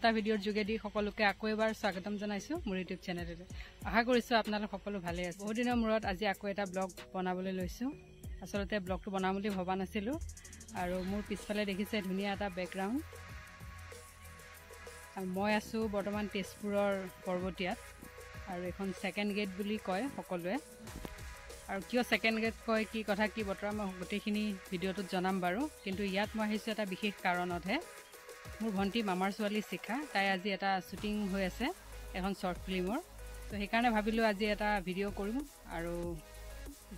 এটা ভিডিঅ'ৰ যোগেদি সকলোকে আকৌ এবাৰ স্বাগতম জনাইছো মোৰ ইউটিউব চেনেললৈ। আশা কৰিছো আপোনালোক সকলো ভালে আছে। বহুত দিনৰ মূৰত আজি আকৌ এটা ব্লগ বনাবলৈ লৈছো। আসলতে ব্লগটো বনাম বুলি ভবা নাছিলো আৰু মোৰ পিছফালে দেখিছে ধুনীয়া এটা বেকগ্ৰাউণ্ড। আৰু মই আছো বৰ্তমান তেজপুৰৰ পৰ্বতীয়াত আৰু এখন সেকেন্ড গেট বুলি কয় সকলোৱে। আৰু কিয় সেকেন্ড গেট কয় কি কথা কি বতৰা মই গোটেইখিনি ভিডিঅ'টোত জনাম বাৰু। কিন্তু ইয়াত মই আহিছো এটা বিশেষ কাৰণতহে। মোৰ ভণ্টি মামাৰ ছোৱালী শিখা তাই আজি এটা শ্বুটিং হৈ আছে এখন শৰ্ট ফিল্মৰ। তো সেইকাৰণে ভাবিলো আজি এটা ভিডিঅ' কৰিম আৰু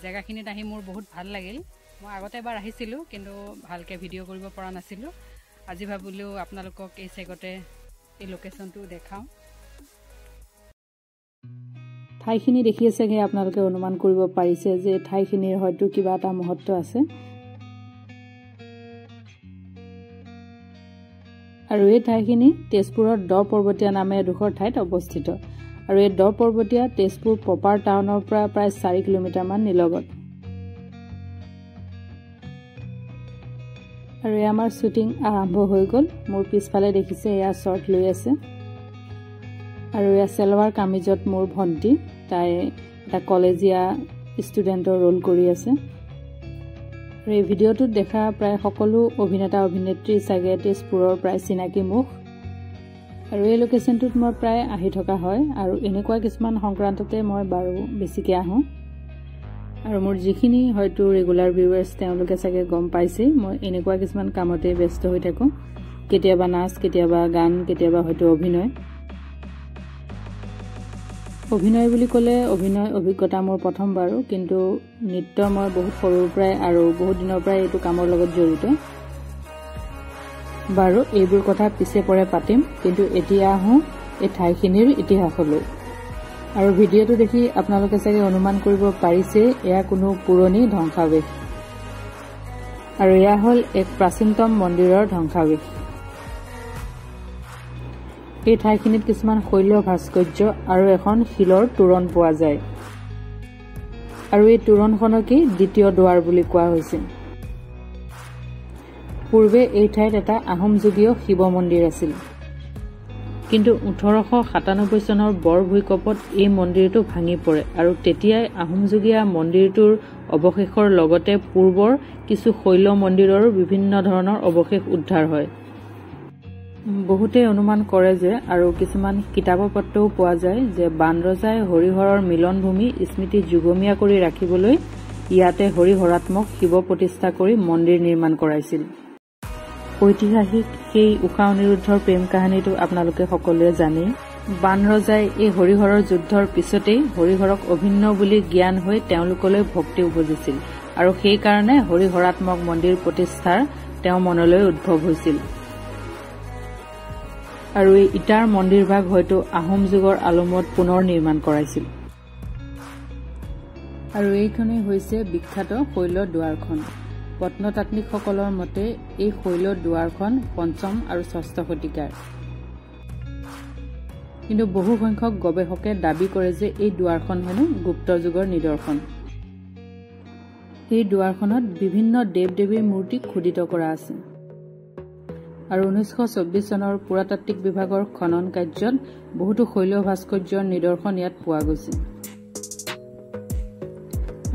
জেগাখিনিত আহি মোৰ বহুত ভাল লাগিল। মই আগতে এবাৰ আহিছিলো কিন্তু ভালকে ভিডিঅ' কৰিব পৰা নাছিলো। আজি ভাবিলো আপোনালোকক এই চেগতে এই লোকেশ্যনটো দেখাওঁ। ঠাইখিনি দেখি আছেগে আপোনালোকে অনুমান কৰিব পাৰিছে যে ঠাইখিনিৰ হয়তো কিবা এটা মহত্ব আছে। আৰু এই ঠাইখিনি তেজপুৰৰ দ পৰ্বতীয়া নামে এডোখৰ ঠাইত অৱস্থিত। আৰু এই দ পৰ্বতীয়া তেজপুৰ প্ৰপাৰ টাউনৰ পৰা প্ৰায় 4 কিলোমিটাৰমান নিলগত। আৰু এই আমাৰ শ্বুটিং আৰম্ভ হৈ গ'ল। মোৰ পিছফালে দেখিছে এয়া শ্বৰ্ট লৈ আছে। আৰু এয়া চেলৱাৰ কামিজত মোৰ ভণ্টি তাই এটা কলেজীয়া ষ্টুডেণ্টৰ ৰোল কৰি আছে। আৰু এই ভিডিঅ'টোত দেখা প্ৰায় সকলো অভিনেতা অভিনেত্ৰী চাগে তেজপুৰৰ প্ৰায় চিনাকি মুখ। আৰু এই লোকেশ্যনটোত মই প্ৰায় আহি থকা হয় আৰু এনেকুৱা কিছুমান সংক্ৰান্ততে মই বাৰু বেছিকৈ আহোঁ। আৰু মোৰ যিখিনি হয়তো ৰেগুলাৰ ভিউৱাৰ্ছ তেওঁলোকে চাগে গম পাইছেই মই এনেকুৱা কিছুমান কামতে ব্যস্ত হৈ থাকোঁ। কেতিয়াবা নাচ, কেতিয়াবা গান, কেতিয়াবা হয়তো অভিনয়। অভিনয় বুলি ক'লে অভিনয় অভিজ্ঞতা মোৰ প্ৰথম বাৰু, কিন্তু নৃত্য মই বহুত সৰুৰ পৰাই আৰু বহুত দিনৰ পৰাই এইটো কামৰ লগত জড়িত বাৰু। এইবোৰ কথা পিছে পৰে পাতিম, কিন্তু এতিয়া আহোঁ এই ঠাইখিনিৰ ইতিহাসলৈ। আৰু ভিডিঅ'টো দেখি আপোনালোকে চাগে অনুমান কৰিব পাৰিছে এয়া কোনো পুৰণি ধ্বংসাৱেশ। আৰু এয়া হ'ল এক প্ৰাচীনতম মন্দিৰৰ ধ্বংসাৱেশ। এই ঠাইখিনিত কিছুমান শৈল ভাস্কৰ্য আৰু এখন শিলৰ তোৰণ পোৱা যায়। আৰু এই তোৰণখনকেই দ্বিতীয় দুৱাৰ বুলি কোৱা হৈছে। পূৰ্বে এই ঠাইত এটা আহোমযুগীয় শিৱ মন্দিৰ আছিল, কিন্তু 1897 চনৰ বৰ ভূঁইকঁপত এই মন্দিৰটো ভাঙি পৰে আৰু তেতিয়াই আহোমযুগীয়া মন্দিৰটোৰ অৱশেষৰ লগতে পূৰ্বৰ কিছু শৈল মন্দিৰৰো বিভিন্ন ধৰণৰ অৱশেষ উদ্ধাৰ হয়। বহুতে অনুমান কৰে যে আৰু কিছুমান কিতাপ পত্ৰও পোৱা যায় যে বানৰজাই হৰিহৰৰ মিলনভূমি স্মৃতি যুগমীয়া কৰি ৰাখিবলৈ ইয়াতে হৰিহৰাত্মক শিৱ প্ৰতিষ্ঠা কৰি মন্দিৰ নিৰ্মাণ কৰাইছিল। ঐতিহাসিক সেই ঊষা অনিৰুদ্ধৰ প্ৰেম কাহিনীটো আপোনালোকে সকলোৱে জানেই। বানৰজাই এই হৰিহৰৰ যুদ্ধৰ পিছতেই হৰিহৰক অভিন্ন বুলি জ্ঞান হৈ তেওঁলোকলৈ ভক্তি উপজিছিল আৰু সেইকাৰণে হৰিহৰাত্মক মন্দিৰ প্ৰতিষ্ঠাৰ তেওঁ মনলৈ উদ্ভৱ হৈছিল। আৰু এই ইটাৰ মন্দিৰভাগ হয়তো আহোম যুগৰ আলমত পুনৰ নিৰ্মাণ কৰাইছিল। আৰু এইখনেই হৈছে বিখ্যাত শৈল দুৱাৰখন। প্ৰত্নতাত্ত্বিকসকলৰ মতে এই শৈল দুৱাৰখন 5ম আৰু 6ষ্ঠ শতিকাৰ। কিন্তু বহু সংখ্যক গৱেষকে দাবী কৰে যে এই দুৱাৰখন হেনো গুপ্ত যুগৰ নিদৰ্শন। এই দুৱাৰখনত বিভিন্ন দেৱ দেৱীৰ মূৰ্তি খোদিত কৰা আছে। আৰু 1924 চনৰ পুৰাতাত্ত্বিক বিভাগৰ খনন কাৰ্যত বহুতো শৈল ভাস্কৰ্যৰ নিদৰ্শন ইয়াত পোৱা গৈছে।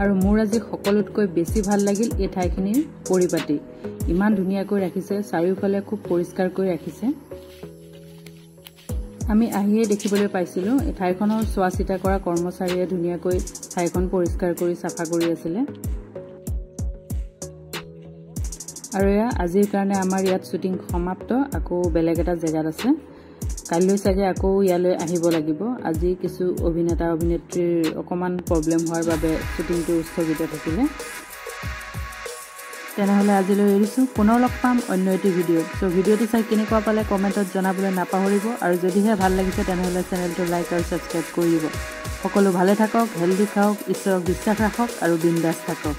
আৰু মোৰ আজি সকলোতকৈ বেছি ভাল লাগিল এই ঠাইখিনিৰ পৰিপাটি। ইমান ধুনীয়াকৈ ৰাখিছে, চাৰিওফালে খুব পৰিষ্কাৰ কৰি ৰাখিছে। আমি আহিয়ে দেখিবলৈ পাইছিলোঁ এই ঠাইখনৰ চোৱা চিতা কৰা কৰ্মচাৰীয়ে ধুনীয়াকৈ ঠাইখন পৰিষ্কাৰ কৰি চাফা কৰি আছিলে। আৰু এয়া আজিৰ কাৰণে আমাৰ ইয়াত শ্বুটিং সমাপ্ত। আকৌ বেলেগ এটা জেগাত আছে। কাইলৈ চাগে আকৌ ইয়ালৈ আহিব লাগিব। আজি কিছু অভিনেতা অভিনেত্ৰীৰ অকণমান প্ৰব্লেম হোৱাৰ বাবে শ্বুটিংটো স্থগিত থাকিলে। তেনেহ'লে আজিলৈ এৰিছোঁ। পুনৰ লগ পাম অন্য এটি ভিডিঅ'ত। চ' ভিডিঅ'টো চাই কেনেকুৱা পালে কমেণ্টত জনাবলৈ নাপাহৰিব। আৰু যদিহে ভাল লাগিছে তেনেহ'লে চেনেলটো লাইক আৰু ছাবস্ক্ৰাইব কৰি দিব। সকলো ভালে থাকক, হেল্ডি খাওক, ঈশ্বৰক বিশ্বাস ৰাখক আৰু বিন্দাছ থাকক।